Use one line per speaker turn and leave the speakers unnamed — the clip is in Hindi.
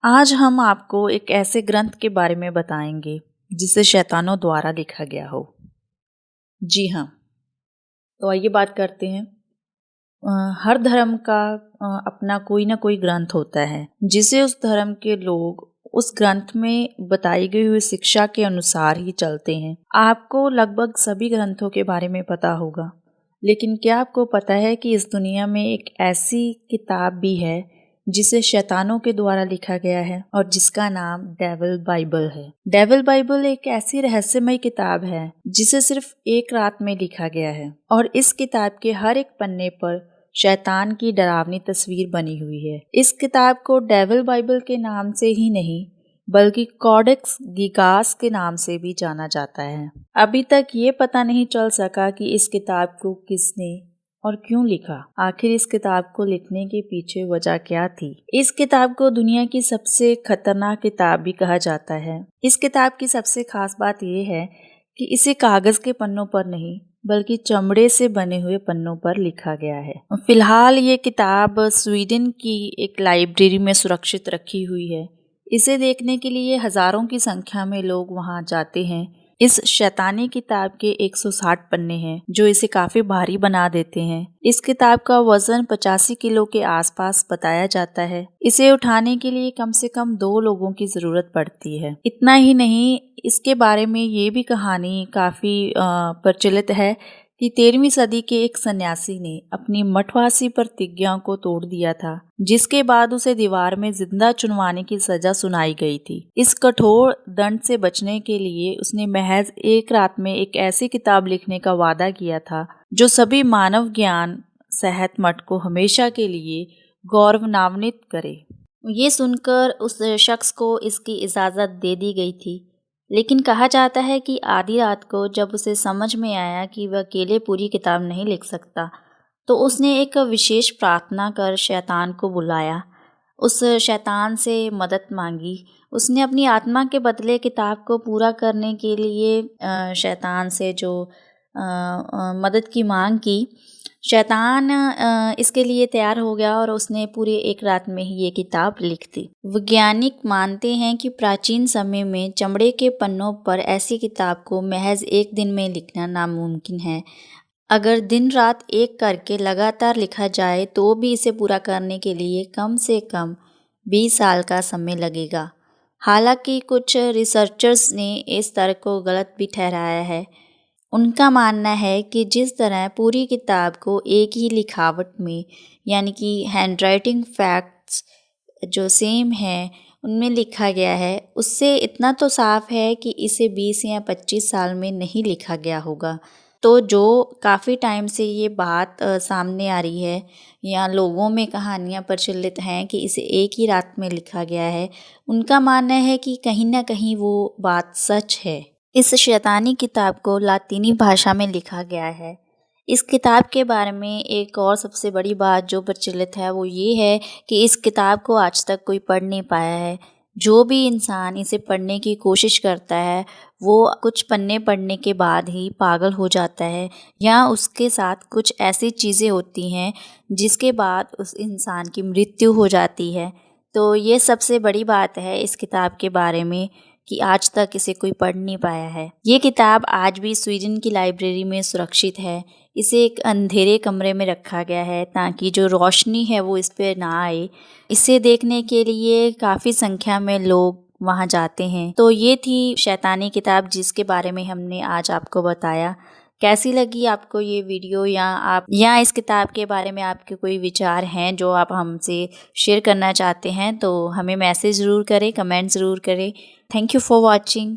आज हम आपको एक ऐसे ग्रंथ के बारे में बताएंगे जिसे शैतानों द्वारा लिखा गया हो। जी हाँ, तो आइए बात करते हैं। हर धर्म का अपना कोई ना कोई ग्रंथ होता है जिसे उस धर्म के लोग उस ग्रंथ में बताई गई हुई शिक्षा के अनुसार ही चलते हैं। आपको लगभग सभी ग्रंथों के बारे में पता होगा, लेकिन क्या आपको पता है कि इस दुनिया में एक ऐसी किताब भी है जिसे शैतानों के द्वारा लिखा गया है और जिसका नाम डेविल बाइबल है। डेविल बाइबल एक ऐसी रहस्यमय किताब है जिसे सिर्फ एक रात में लिखा गया है और इस किताब के हर एक पन्ने पर शैतान की डरावनी तस्वीर बनी हुई है। इस किताब को डेविल बाइबल के नाम से ही नहीं बल्कि कॉडेक्स गिगास के नाम से भी जाना जाता है। अभी तक ये पता नहीं चल सका कि इस किताब को किसने और क्यों लिखा। आखिर इस किताब को लिखने के पीछे वजह क्या थी। इस किताब को दुनिया की सबसे खतरनाक किताब भी कहा जाता है। इस किताब की सबसे खास बात यह है कि इसे कागज के पन्नों पर नहीं बल्कि चमड़े से बने हुए पन्नों पर लिखा गया है। फिलहाल ये किताब स्वीडन की एक लाइब्रेरी में सुरक्षित रखी हुई है। इसे देखने के लिए हजारों की संख्या में लोग वहां जाते हैं। इस शैतानी किताब के 160 पन्ने हैं जो इसे काफी भारी बना देते हैं। इस किताब का वजन 85 किलो के आसपास बताया जाता है। इसे उठाने के लिए कम से कम 2 लोगों की जरूरत पड़ती है। इतना ही नहीं, इसके बारे में ये भी कहानी काफी प्रचलित है कि 13वीं सदी के एक सन्यासी ने अपनी मठवासी प्रतिज्ञा को तोड़ दिया था, जिसके बाद उसे दीवार में जिंदा चुनवाने की सजा सुनाई गई थी। इस कठोर दंड से बचने के लिए उसने महज एक रात में एक ऐसी किताब लिखने का वादा किया था जो सभी मानव ज्ञान सहित मठ को हमेशा के लिए गौरवान्वित करे। ये सुनकर उस शख्स को इसकी इजाज़त दे दी गई थी, लेकिन कहा जाता है कि आधी रात को जब उसे समझ में आया कि वह अकेले पूरी किताब नहीं लिख सकता, तो उसने एक विशेष प्रार्थना कर शैतान को बुलाया। उस शैतान से मदद मांगी। उसने अपनी आत्मा के बदले किताब को पूरा करने के लिए शैतान से जो मदद की मांग की। शैतान इसके लिए तैयार हो गया और उसने पूरे एक रात में ही ये किताब लिख दी। वैज्ञानिक मानते हैं कि प्राचीन समय में चमड़े के पन्नों पर ऐसी किताब को महज एक दिन में लिखना नामुमकिन है। अगर दिन रात एक करके लगातार लिखा जाए तो भी इसे पूरा करने के लिए कम से कम 20 साल का समय लगेगा। हालांकि कुछ रिसर्चर्स ने इस तर्क को गलत भी ठहराया है। उनका मानना है कि जिस तरह पूरी किताब को एक ही लिखावट में, यानी कि हैंडराइटिंग फैक्ट्स जो सेम है उनमें लिखा गया है, उससे इतना तो साफ है कि इसे 20 या 25 साल में नहीं लिखा गया होगा। तो जो काफ़ी टाइम से ये बात सामने आ रही है या लोगों में कहानियाँ प्रचलित हैं कि इसे एक ही रात में लिखा गया है, उनका मानना है कि कहीं ना कहीं वो बात सच है। इस शैतानी किताब को लातीनी भाषा में लिखा गया है। इस किताब के बारे में एक और सबसे बड़ी बात जो प्रचलित है वो ये है कि इस किताब को आज तक कोई पढ़ नहीं पाया है। जो भी इंसान इसे पढ़ने की कोशिश करता है वो कुछ पन्ने पढ़ने के बाद ही पागल हो जाता है या उसके साथ कुछ ऐसी चीज़ें होती हैं जिसके बाद उस इंसान की मृत्यु हो जाती है। तो ये सबसे बड़ी बात है इस किताब के बारे में कि आज तक इसे कोई पढ़ नहीं पाया है। ये किताब आज भी स्वीडन की लाइब्रेरी में सुरक्षित है। इसे एक अंधेरे कमरे में रखा गया है ताकि जो रोशनी है वो इस पर ना आए। इसे देखने के लिए काफ़ी संख्या में लोग वहाँ जाते हैं। तो ये थी शैतानी किताब जिसके बारे में हमने आज आपको बताया। कैसी लगी आपको ये वीडियो या इस किताब के बारे में आपके कोई विचार हैं जो आप हमसे शेयर करना चाहते हैं, तो हमें मैसेज ज़रूर करें, कमेंट ज़रूर करें। Thank you for watching.